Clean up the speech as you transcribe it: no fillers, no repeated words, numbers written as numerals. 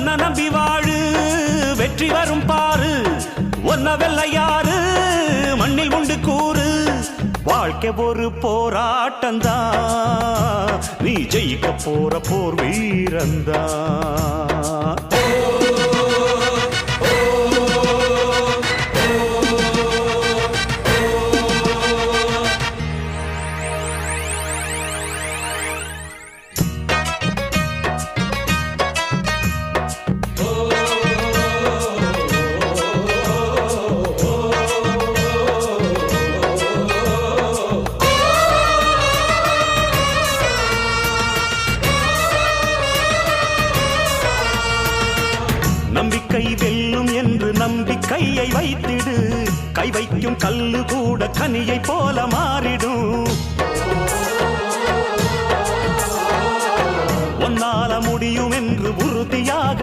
ஒன்ன நம்பி வாழு வெற்றி வரும் பாரு ஒன்ன வெல்ல யாரு மண்ணில் உண்டு கூறு வாழ்க்கை ஒரு போராட்டந்தா நீ ஜெயிக்க போற போர் வீரந்தா நம்பிக்கை வெல்லும் என்று நம்பிக்கையை வைத்திடு கை வைக்கும் கல்லு கூட கனியை போல மாறிடும்